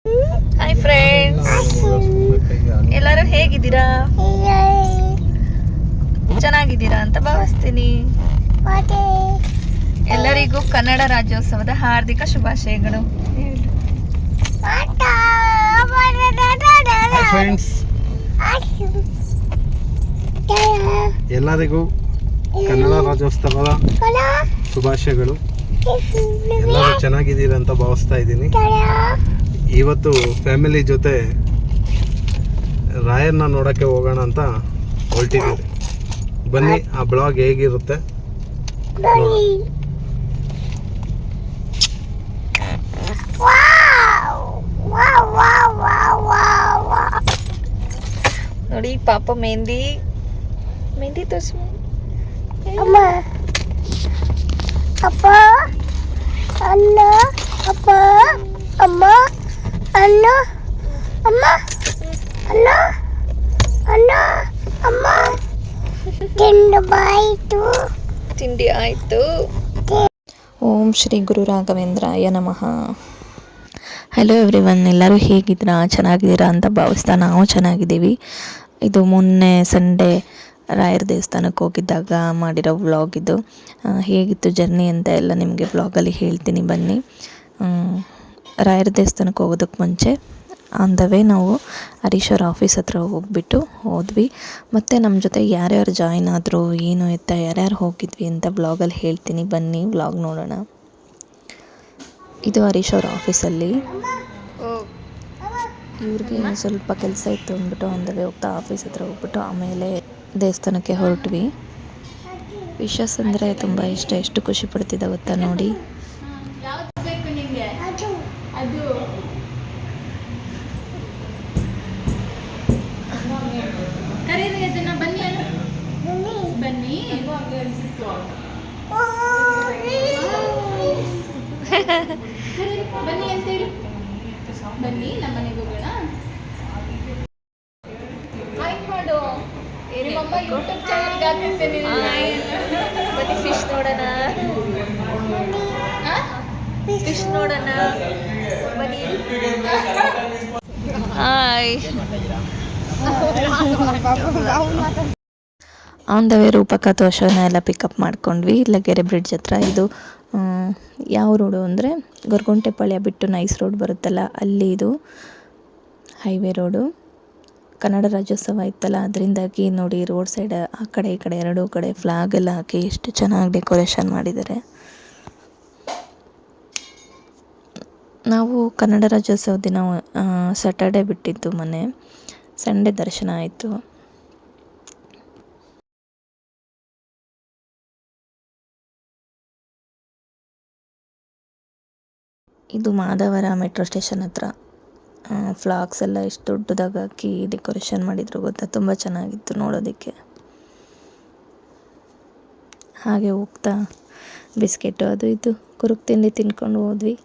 Hi friends, ಎಲ್ಲರೂ ಹೇಗಿದ್ದೀರಾ? ಚೆನ್ನಾಗಿದ್ದೀರಾ ಅಂತ ಭಾವಿಸ್ತೀನಿ. ಎಲ್ಲರಿಗೂ ಕನ್ನಡ ರಾಜ್ಯೋತ್ಸವದ ಹಾರ್ದಿಕ ಶುಭಾಶಯಗಳು. ಫ್ರೆಂಡ್ಸ್, ಎಲ್ಲರಿಗೂ ಕನ್ನಡ ರಾಜ್ಯೋತ್ಸವದ ಶುಭಾಶಯಗಳು. ಎಲ್ಲರೂ ಚೆನ್ನಾಗಿದ್ದೀರಾ ಅಂತ ಭಾವಿಸ್ತಾ ಇದ್ದೀನಿ. ಇವತ್ತು ಫ್ಯಾಮಿಲಿ ಜೊತೆ ರಾಯನ್ನ ನೋಡೋಕ್ಕೆ ಹೋಗೋಣ ಅಂತ ಹೊರಟಿದ್ದೀವಿ. ಬನ್ನಿ, ಆ ಬ್ಲಾಗ್ ಹೇಗಿರುತ್ತೆ ನೋಡೋಣ. ನೋಡಿ ಪಾಪ ಮೆಹಂದಿ ತೋರಿಸು. ಅಮ್ಮ ಅಪ್ಪ ಅಣ್ಣ ಅಪ್ಪ ಅಮ್ಮ ಅಣ್ಣ ಅಮ್ಮ ಅಣ್ಣ ಅಣ್ಣ ಅಮ್ಮ ತಿಂಡಿ ಆಯಿತು. ಓಂ ಶ್ರೀ ಗುರು ರಾಘವೇಂದ್ರಾಯ ನಮಃ. ಹಲೋ ಎವ್ರಿವನ್, ಎಲ್ಲರೂ ಹೇಗಿದ್ದೀರಾ? ಚೆನ್ನಾಗಿದ್ದೀರಾ ಅಂತ ಭಾವಿಸ್ತಾ ನಾವು ಚೆನ್ನಾಗಿದ್ದೀವಿ. ಇದು ಮೊನ್ನೆ ಸಂಡೇ ರಾಯರ ದೇವಸ್ಥಾನಕ್ಕೆ ಹೋಗಿದ್ದಾಗ ಮಾಡಿರೋ ವ್ಲಾಗ್ ಇದು. ಹೇಗಿತ್ತು ಜರ್ನಿ ಅಂತ ಎಲ್ಲ ನಿಮಗೆ ವ್ಲಾಗಲ್ಲಿ ಹೇಳ್ತೀನಿ, ಬನ್ನಿ. ರಾಯರ ದೇವಸ್ಥಾನಕ್ಕೆ ಹೋಗೋದಕ್ಕೆ ಮುಂಚೆ ಆನ್ ದ ವೇ ನಾವು ಹರೀಶ್ ಅವ್ರ ಆಫೀಸ್ ಹತ್ರ ಹೋದ್ವಿ. ಮತ್ತು ನಮ್ಮ ಜೊತೆ ಯಾರ್ಯಾರು ಜಾಯ್ನ್ ಆದರು, ಏನು ಎತ್ತ, ಯಾರ್ಯಾರು ಹೋಗಿದ್ವಿ ಅಂತ ವ್ಲಾಗಲ್ಲಿ ಹೇಳ್ತೀನಿ, ಬನ್ನಿ ವ್ಲಾಗ್ ನೋಡೋಣ. ಇದು ಹರೀಶ್ ಅವ್ರ ಆಫೀಸಲ್ಲಿ. ಇವ್ರಿಗೆ ಸ್ವಲ್ಪ ಕೆಲಸ ಇತ್ತು ಅಂದ್ಬಿಟ್ಟು ಆನ್ ದ ವೇ ಹೋಗ್ತಾ ಆಫೀಸ್ ಹತ್ರ ಹೋಗ್ಬಿಟ್ಟು ಆಮೇಲೆ ದೇವಸ್ಥಾನಕ್ಕೆ ಹೊರಟ್ವಿ. ವಿಶಸ್ ಅಂದರೆ ತುಂಬ ಇಷ್ಟ, ಎಷ್ಟು ಖುಷಿ ಪಡ್ತಿದ್ದ ಗೊತ್ತಾ ನೋಡಿ. ಬನ್ನಿ ಅಂತ ಹೇಳಿ, ಬನ್ನಿ ನಮ್ಮ ಮನೆಗೆ ಹೋಗೋಣ. ಮಾಡು, ನಿಮ್ಮಮ್ಮ ಯೂಟ್ಯೂಬ್ ಚಾನಲ್ಗೆ ಹಾಕಿರ್ತೇನೆ. ಬನ್ನಿ ಫಿಶ್ ನೋಡೋಣ, ಫಿಶ್ ನೋಡೋಣ ಬನ್ನಿ. ಹಾಯ್. ಆನ್ ದ ವೇ ರೂಪಕ ತೋಷನ ಎಲ್ಲ ಪಿಕಪ್ ಮಾಡ್ಕೊಂಡ್ವಿ. ಲಗ್ಗೆರೆ ಬ್ರಿಡ್ಜ್ ಹತ್ರ. ಇದು ಯಾವ ರೋಡು ಅಂದರೆ ಗೊರಗುಂಟೆಪಾಳ್ಯ ಬಿಟ್ಟು ನೈಸ್ ರೋಡ್ ಬರುತ್ತಲ್ಲ, ಅಲ್ಲಿ ಇದು ಹೈವೇ ರೋಡು. ಕನ್ನಡ ರಾಜ್ಯೋತ್ಸವ ಇತ್ತಲ್ಲ, ಅದರಿಂದಾಗಿ ನೋಡಿ ರೋಡ್ ಸೈಡ್ ಆ ಕಡೆ ಈ ಕಡೆ ಎರಡೂ ಕಡೆ ಫ್ಲಾಗ್ ಎಲ್ಲ ಹಾಕಿ ಎಷ್ಟು ಚೆನ್ನಾಗಿ ಡೆಕೋರೇಷನ್ ಮಾಡಿದ್ದಾರೆ. ನಾವು ಕನ್ನಡ ರಾಜ್ಯೋತ್ಸವ ದಿನ ಸ್ಯಾಟರ್ಡೆ ಬಿಟ್ಟಿದ್ದು ಮನೆ, ಸಂಡೇ ದರ್ಶನ ಆಯಿತು. ಇದು ಮಾಧವರ ಮೆಟ್ರೋ ಸ್ಟೇಷನ್ ಹತ್ರ. ಫ್ಲಾಗ್ಸ್ ಎಲ್ಲ ಎಷ್ಟು ದೊಡ್ಡದಾಗಿ ಹಾಕಿ ಡೆಕೋರೇಷನ್ ಮಾಡಿದ್ರು ಗೊತ್ತಾ, ತುಂಬ ಚೆನ್ನಾಗಿತ್ತು ನೋಡೋದಕ್ಕೆ. ಹಾಗೆ ಹೋಗ್ತಾ ಬಿಸ್ಕೆಟು ಅದು ಇದು ಕುರುಕ್ ತಿಂಡಿ ತಿನ್ಕೊಂಡು ಹೋದ್ವಿ.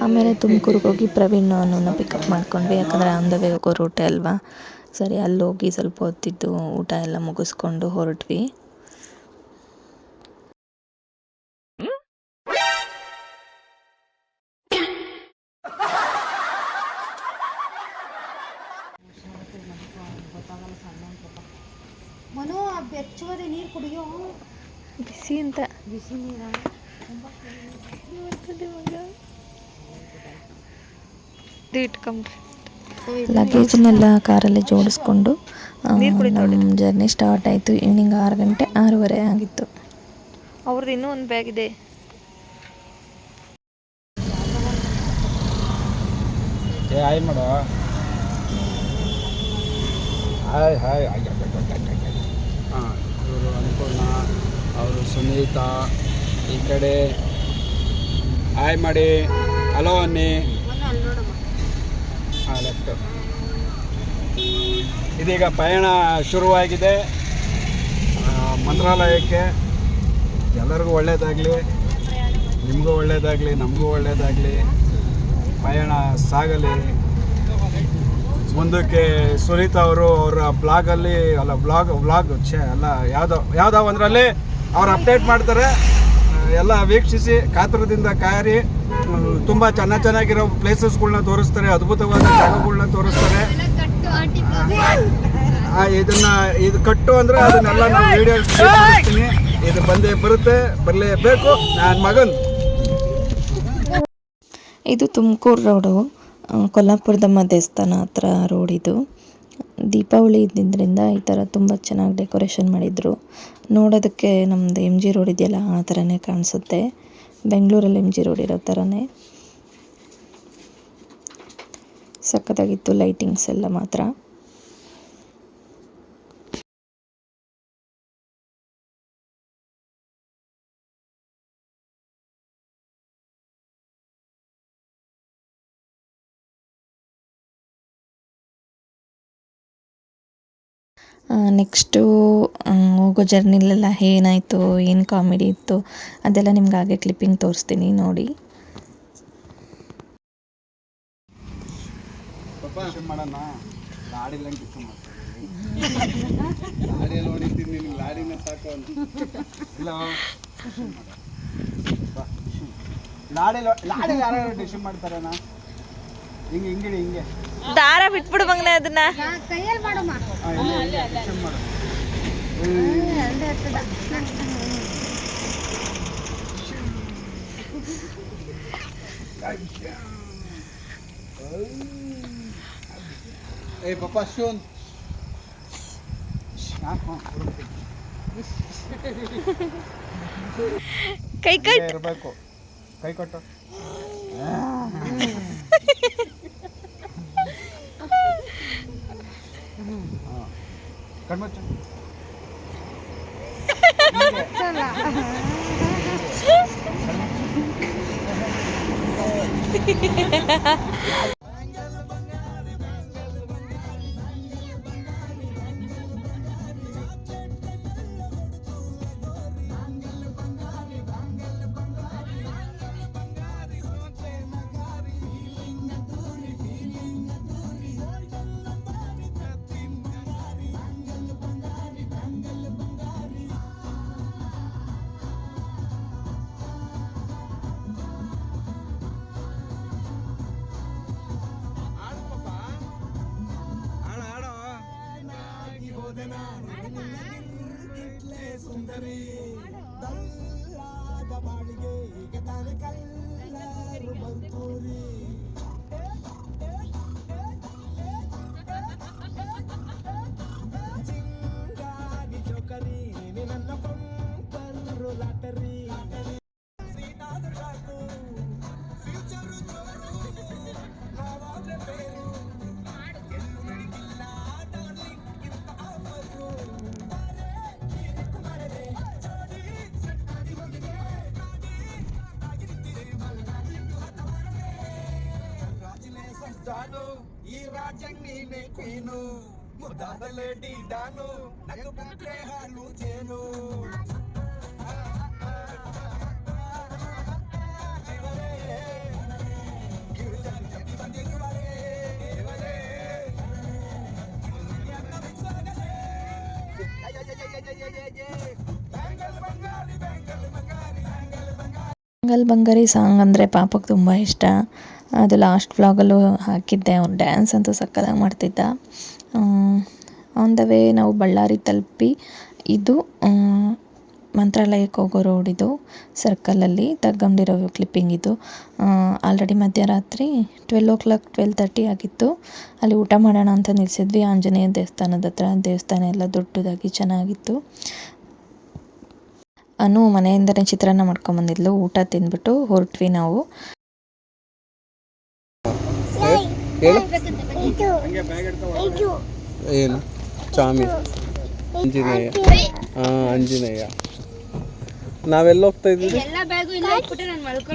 ಆಮೇಲೆ ತುಮಕೂರಿಗೆ ಹೋಗಿ ಪ್ರವೀಣ್ ಅನ್ನೋನ ಪಿಕಪ್ ಮಾಡ್ಕೊಂಡ್ವಿ. ಯಾಕಂದರೆ ಆನ್ ದ ವೇ ಹೋಗೋ ರೂಟೇ ಅಲ್ವಾ. ಸರಿ, ಅಲ್ಲಿ ಹೋಗಿ ಸ್ವಲ್ಪ ಹೊತ್ತಿದ್ದು ಊಟ ಎಲ್ಲ ಮುಗಿಸ್ಕೊಂಡು ಹೊರಟ್ವಿ. ಮನು ಬೆಚ್ಚವಾದ ನೀರು ಕುಡಿಯೋ, ಬಿಸಿ ಅಂತ. ಬಿಸಿ ನೀರ ಲಗೇಜ್ನೆಲ್ಲ ಕಾರಲ್ಲಿ ಜೋಡಿಸ್ಕೊಂಡು ನಮ್ಮ ಜರ್ನಿ ಸ್ಟಾರ್ಟ್ ಆಯಿತು. ಈವ್ನಿಂಗ್ 6 ಗಂಟೆ 6:15 ಆಗಿತ್ತು. ಅವ್ರದ್ದು ಇನ್ನೂ ಒಂದು ಬ್ಯಾಗ್ ಇದೆ. ಹಾಯ್ ಮಾಡೋ, ಹಾಯ್ ಹಾಯ್. ಹಾಂ, ಇವರು ಅನ್ಪೂರ್ಣ, ಅವರು ಸುನೀತಾ. ಈ ಕಡೆ ಹಾಯ್ ಮಾಡಿ, ಹಲೋ ಅನ್ನಿ. ಹಾಂ, ಲೆಫ್ಟ್. ಇದೀಗ ಪಯಣ ಶುರುವಾಗಿದೆ ಮಂತ್ರಾಲಯಕ್ಕೆ. ಎಲ್ಲರಿಗೂ ಒಳ್ಳೆಯದಾಗಲಿ, ನಿಮಗೂ ಒಳ್ಳೆಯದಾಗಲಿ, ನಮಗೂ ಒಳ್ಳೆಯದಾಗಲಿ. ಪಯಣ ಸಾಗಲಿ. ಮುಂದಕ್ಕೆ ಸುನೀತಾ ಅವರು ಅವರ ಬ್ಲಾಗಲ್ಲಿ ಅಲ್ಲ ವ್ಲಾಗ್ ಅಲ್ಲ ಯಾವುದೋ ಒಂದರಲ್ಲಿ ಅವ್ರು ಅಪ್ಡೇಟ್ ಮಾಡ್ತಾರೆ. ಎಲ್ಲ ವೀಕ್ಷಿಸಿ ಕಾತುರದಿಂದ ಕಾಯಿರಿ. ತುಂಬ ಚೆನ್ನಾಗಿರೋ ಪ್ಲೇಸಸ್ಗಳ್ನ ತೋರಿಸ್ತಾರೆ, ಅದ್ಭುತವಾದ ಜಾಗಗಳನ್ನ ತೋರಿಸ್ತಾರೆ. ಇದು ಕಟ್ಟು ಅಂದರೆ ಅದನ್ನೆಲ್ಲ ನಾನು ವಿಡಿಯೋ ಮಾಡ್ತೀನಿ. ಇದು ಬರಲೇಬೇಕು ನನ್ನ ಮಗನ್. ಇದು ತುಮಕೂರು ರೋಡು, ಕೊಲ್ಲಾಪುರದಮ್ಮ ದೇವಸ್ಥಾನ ಹತ್ರ ರೋಡ್ ಇದು. ದೀಪಾವಳಿ ಇದ್ದಿದ್ದರಿಂದ ಈ ಥರ ತುಂಬ ಚೆನ್ನಾಗಿ ಡೆಕೋರೇಷನ್ ಮಾಡಿದರು. ನೋಡೋದಕ್ಕೆ ನಮ್ಮದು MG ರೋಡ್ ಇದೆಯಲ್ಲ ಆ ಥರನೇ ಕಾಣಿಸುತ್ತೆ. ಬೆಂಗಳೂರಲ್ಲಿ MG ರೋಡ್ ಇರೋ ಥರನೇ ಸಖತ್ತಾಗಿತ್ತು ಲೈಟಿಂಗ್ಸ್ ಎಲ್ಲ ಮಾತ್ರ. ನೆಕ್ಸ್ಟು ಹೋಗೋ ಜರ್ನಿಲೆಲ್ಲ ಏನಾಯಿತು, ಏನು ಕಾಮಿಡಿ ಇತ್ತು ಅದೆಲ್ಲ ನಿಮ್ಗೆ ಹಾಗೆ ಕ್ಲಿಪ್ಪಿಂಗ್ ತೋರಿಸ್ತೀನಿ ನೋಡಿ. ಮಾಡೋಣ ಲಾಡಿಲ್ಲ ಲಾಡಿಯಲ್ಲಿ ಹೊಡಿತೀನಿ, ನಿನ್ಗೆ ಲಾಡಿನ ಸಾಕು ಅಂತ ಇಲ್ಲ. ಲಾಡಿ ಯಾರು ಡಿಶ್ ಮಾಡ್ತಾರಣ್ಣ? ಹಿಂಗೆ ದಾರ ಬಿಟ್ಬಿಡು ಮಗನ ಅದನ್ನ. ಕೈಯಲ್ಲಿ ಮಾಡಮ್ಮ. ಮಾಡು. ಏ ಪಾಪ ಶೋನ್ ಕೈ ಇರಬೇಕು. ಕೈ ಕೊಟ್ಟು ಕಣ್ಮುಚ್ಚು. ಈ ರಾಜಂಗ್ ನೀನೆ ಕ್ವೀನು, ಮುದ್ದಾದ ಲೇಡಿ ಡಾನು, ನಗು ಬಿಟ್ರೆ ಹಾಲು ಜೇನು. ಬಂಗಾಲ್ ಬಂಗಾರಿ ಸಾಂಗ್ ಅಂದರೆ ಪಾಪಕ್ಕೆ ತುಂಬ ಇಷ್ಟ. ಅದು ಲಾಸ್ಟ್ ವ್ಲಾಗಲ್ಲೂ ಹಾಕಿದ್ದೆ. ಅವ್ನು ಡ್ಯಾನ್ಸ್ ಅಂತೂ ಸಕ್ಕತ್ತಾಗಿ ಮಾಡ್ತಿದ್ದ. ಆನ್ ದ ವೇ ನಾವು ಬಳ್ಳಾರಿ ತಲುಪಿ, ಇದು ಮಂತ್ರಾಲಯಕ್ಕೆ ಹೋಗೋ ರೋಡ್, ಇದು ಸರ್ಕಲಲ್ಲಿ ತಗೊಂಡಿರೋ ಕ್ಲಿಪ್ಪಿಂಗ್ ಇದು. ಆಲ್ರೆಡಿ ಮಧ್ಯರಾತ್ರಿ 12:30 ಆಗಿತ್ತು. ಅಲ್ಲಿ ಊಟ ಮಾಡೋಣ ಅಂತ ನಿಲ್ಲಿಸಿದ್ವಿ ಆಂಜನೇಯ ದೇವಸ್ಥಾನದ ಹತ್ರ. ದೇವಸ್ಥಾನ ಎಲ್ಲ ದೊಡ್ಡದಾಗಿ ಚೆನ್ನಾಗಿತ್ತು. ಅನು ಮನೆಯಿಂದನೇ ಚಿತ್ರಾನ್ನ ಮಾಡ್ಕೊಂಬಂದಿದ್ಲು. ಊಟ ತಿಂದ್ಬಿಟ್ಟು ಹೊರಟ್ವಿ ನಾವು. ಏನು ಚಾಮಿ ಆಂಜನೇಯ? ಆಂಜನೇಯ. ನಾವೆಲ್ಲ ಹೋಗ್ತಾ ಇದ್ದೀವಿ?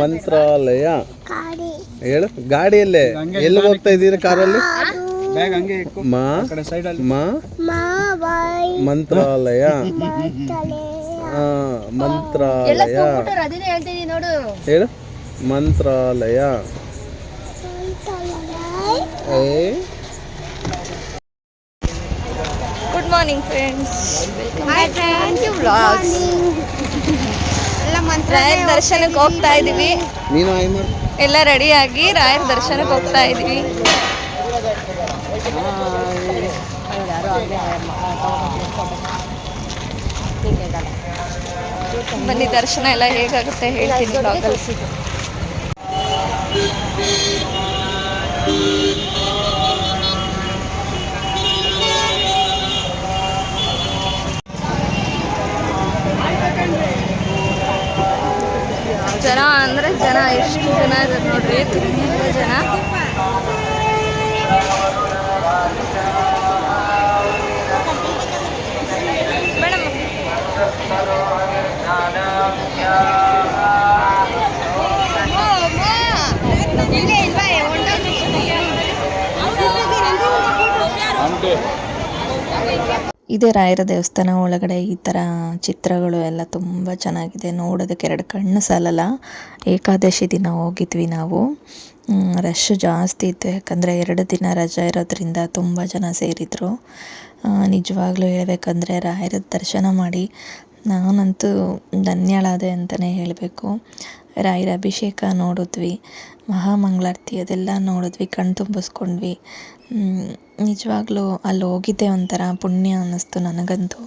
ಮಂತ್ರಾಲಯ. ಹೇಳು, ಗಾಡಿಯಲ್ಲೇ ಎಲ್ಲಿ ಹೋಗ್ತಾ ಇದ್ದೀರಿ? ಕಾರಲ್ಲಿ? ಮಂತ್ರಾಲಯ. ಮಂತ್ರಾಲಯ ಹೇಳು. ಮಂತ್ರಾಲಯ. ಗುಡ್ ಮಾರ್ನಿಂಗ್ ಫ್ರೆಂಡ್ಸ್, ರಾಯರ ದರ್ಶನಕ್ಕೆ ಹೋಗ್ತಾ ಇದೀವಿ. ಎಲ್ಲ ರೆಡಿಯಾಗಿ ರಾಯರ ದರ್ಶನಕ್ಕೆ ಹೋಗ್ತಾ ಇದೀವಿ. ಬನ್ನಿ, ದರ್ಶನ ಎಲ್ಲ ಹೇಗಾಗುತ್ತೆ ಹೇಳ್ತೀನಿ ಬ್ಲಾಗಲ್ಲಿ. ಜನ ಅಂದರೆ ಜನ ಎಷ್ಟು ಜನ ಇದ್ದಾರೆ ನೋಡ್ರಿ, ತುಂಬ ಜನ. ಮೇಡಮ್, ಇದೇ ರಾಯರ ದೇವಸ್ಥಾನ ಒಳಗಡೆ ಈ ಥರ ಚಿತ್ರಗಳು ಎಲ್ಲ ತುಂಬ ಚೆನ್ನಾಗಿದೆ. ನೋಡೋದಕ್ಕೆ ಎರಡು ಕಣ್ಣು ಸಾಲಲ್ಲ. ಏಕಾದಶಿ ದಿನ ಹೋಗಿದ್ವಿ ನಾವು. ರಶ್ ಜಾಸ್ತಿ ಇತ್ತು, ಯಾಕಂದರೆ 2 ದಿನ ರಜೆ ಇರೋದ್ರಿಂದ ತುಂಬ ಜನ ಸೇರಿದರು. ನಿಜವಾಗ್ಲೂ ಹೇಳಬೇಕಂದ್ರೆ ರಾಯರ ದರ್ಶನ ಮಾಡಿ ನಾನಂತೂ ಧನ್ಯಳಾದೆ ಅಂತಲೇ ಹೇಳಬೇಕು. ರಾಯರ ಅಭಿಷೇಕ ನೋಡಿದ್ವಿ, ಮಹಾಮಂಗಳಾರತಿ ಅದೆಲ್ಲ ನೋಡಿದ್ವಿ, ಕಣ್ಣು ತುಂಬಿಸ್ಕೊಂಡ್ವಿ. ನಿಜವಾಗ್ಲೂ ಅಲ್ಲಿ ಹೋಗಿದ್ದೆ ಒಂಥರ ಪುಣ್ಯ ಅನ್ನಿಸ್ತು ನನಗಂತೂ.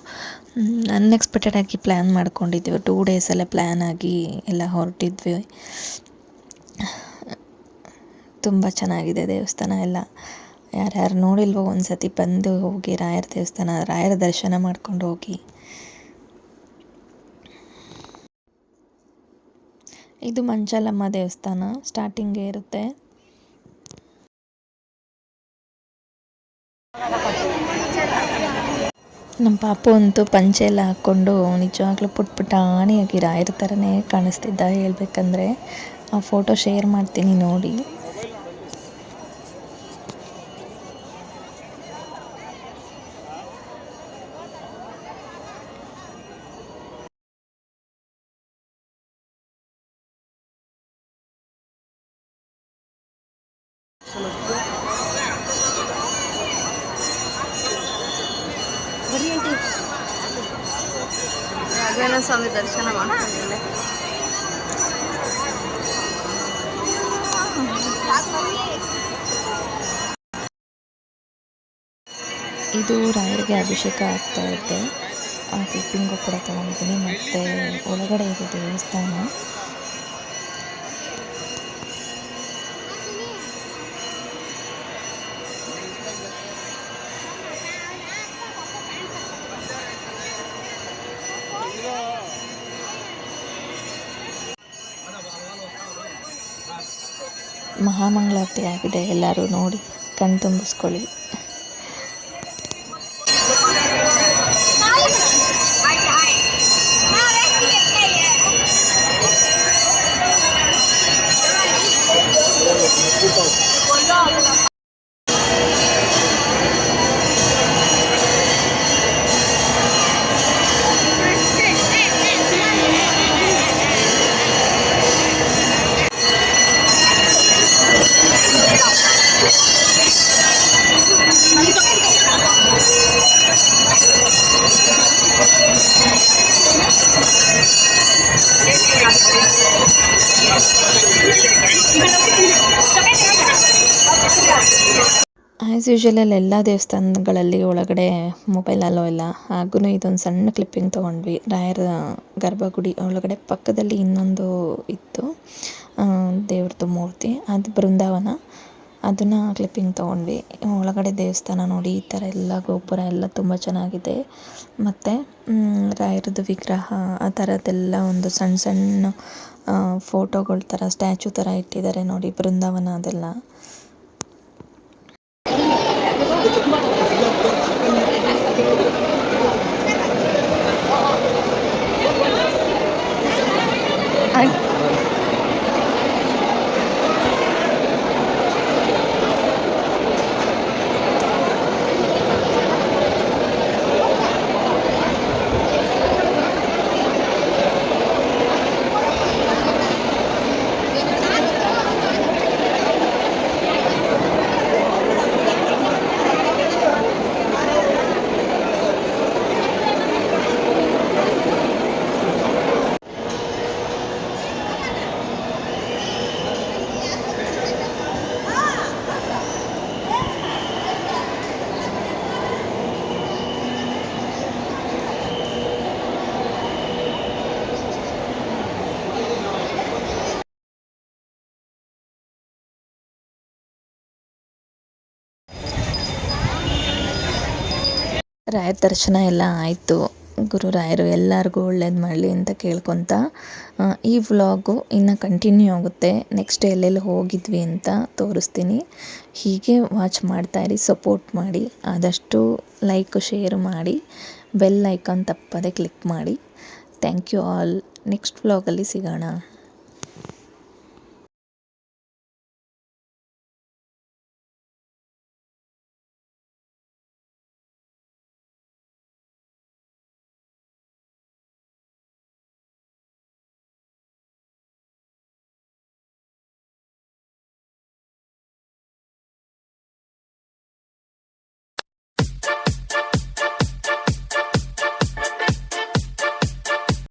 ಅನ್ಎಕ್ಸ್ಪೆಕ್ಟೆಡಾಗಿ ಪ್ಲ್ಯಾನ್ ಮಾಡ್ಕೊಂಡಿದ್ವಿ, 2 ಡೇಸಲ್ಲೇ ಪ್ಲ್ಯಾನ್ ಆಗಿ ಎಲ್ಲ ಹೊರಟಿದ್ವಿ. ತುಂಬ ಚೆನ್ನಾಗಿದೆ ದೇವಸ್ಥಾನ ಎಲ್ಲ. ಯಾರ್ಯಾರು ನೋಡಿಲ್ವೋ ಒಂದು ಸತಿ ಬಂದು ಹೋಗಿ ರಾಯರ ದೇವಸ್ಥಾನ, ರಾಯರ ದರ್ಶನ ಮಾಡ್ಕೊಂಡು ಹೋಗಿ. ಇದು ಮಂಚಾಲಮ್ಮ ದೇವಸ್ಥಾನ, ಸ್ಟಾರ್ಟಿಂಗೇ ಇರುತ್ತೆ. ನಮ್ಮ ಪಾಪು ಅಂತೂ ಪಂಚೆ ಎಲ್ಲ ಹಾಕ್ಕೊಂಡು ನಿಜವಾಗ್ಲೂ ಪುಟ್ಪುಟಾಣಿಯಾಗಿ ರಾಯರ ಥರನೇ ಕಾಣಿಸ್ತಿದ್ದ. ಹೇಳ್ಬೇಕಂದ್ರೆ ಆ ಫೋಟೋ ಶೇರ್ ಮಾಡ್ತೀನಿ ನೋಡಿ. ರಾಘವೇಂದ್ರ ಸ್ವಾಮಿ ದರ್ಶನ ಮಾಡ್ಕೊಂಡ್ಮೇಲೆ ಇದು ರಾಯರಿಗೆ ಅಭಿಷೇಕ ಆಗ್ತಾ ಇದೆ. ಆ ಕ್ಲಿಪ್ಪಿಂಗು ಕೂಡ ತಗೊಂಡಿದ್ದೀನಿ. ಮತ್ತು ಒಳಗಡೆ ಇದೆ ದೇವಸ್ಥಾನ. ಮಹಾಮಂಗಳಾರತಿ ಆಗಿದೆ, ಎಲ್ಲರೂ ನೋಡಿ ಕಣ್ ತುಂಬಿಸ್ಕೊಳ್ಳಿ. ಆ್ಯಸ್ ಯೂಶುವಲ್ ಎಲ್ಲ ದೇವಸ್ಥಾನಗಳಲ್ಲಿ ಒಳಗಡೆ ಮೊಬೈಲ್ ಅಲೋ ಇಲ್ಲ. ಹಾಗೂ ಇದೊಂದು ಸಣ್ಣ ಕ್ಲಿಪ್ಪಿಂಗ್ ತೊಗೊಂಡ್ವಿ. ರಾಯರ ಗರ್ಭಗುಡಿ ಒಳಗಡೆ ಪಕ್ಕದಲ್ಲಿ ಇನ್ನೊಂದು ಇತ್ತು ದೇವ್ರದ್ದು ಮೂರ್ತಿ, ಅದು ಬೃಂದಾವನ. ಅದನ್ನು ಕ್ಲಿಪ್ಪಿಂಗ್ ತೊಗೊಂಡ್ವಿ. ಒಳಗಡೆ ದೇವಸ್ಥಾನ ನೋಡಿ, ಈ ಥರ ಎಲ್ಲ ಗೋಪುರ ಎಲ್ಲ ತುಂಬ ಚೆನ್ನಾಗಿದೆ. ಮತ್ತು ರಾಯರದ್ದು ವಿಗ್ರಹ ಆ ಥರದ್ದೆಲ್ಲ ಒಂದು ಸಣ್ಣ ಸಣ್ಣ ಫೋಟೋಗಳ ಥರ ಸ್ಟ್ಯಾಚು ಥರ ಇಟ್ಟಿದ್ದಾರೆ ನೋಡಿ, ಬೃಂದಾವನ ಅದೆಲ್ಲ. ರಾಯರ ದರ್ಶನ ಎಲ್ಲ ಆಯಿತು. ಗುರುರಾಯರು ಎಲ್ಲರಿಗೂ ಒಳ್ಳೇದು ಮಾಡಲಿ ಅಂತ ಕೇಳ್ಕೊತ ಈ ವ್ಲಾಗು ಇನ್ನು ಕಂಟಿನ್ಯೂ ಆಗುತ್ತೆ. ನೆಕ್ಸ್ಟ್ ಎಲ್ಲೆಲ್ಲಿ ಹೋಗಿದ್ವಿ ಅಂತ ತೋರಿಸ್ತೀನಿ. ಹೀಗೆ ವಾಚ್ ಮಾಡ್ತಾಯಿರಿ, ಸಪೋರ್ಟ್ ಮಾಡಿ, ಆದಷ್ಟು ಲೈಕ್ ಶೇರ್ ಮಾಡಿ, ಬೆಲ್ ಐಕಾನ್ ತಪ್ಪದೆ ಕ್ಲಿಕ್ ಮಾಡಿ. Thank you all. ನೆಕ್ಸ್ಟ್ ವ್ಲಾಗಲ್ಲಿ ಸಿಗೋಣ.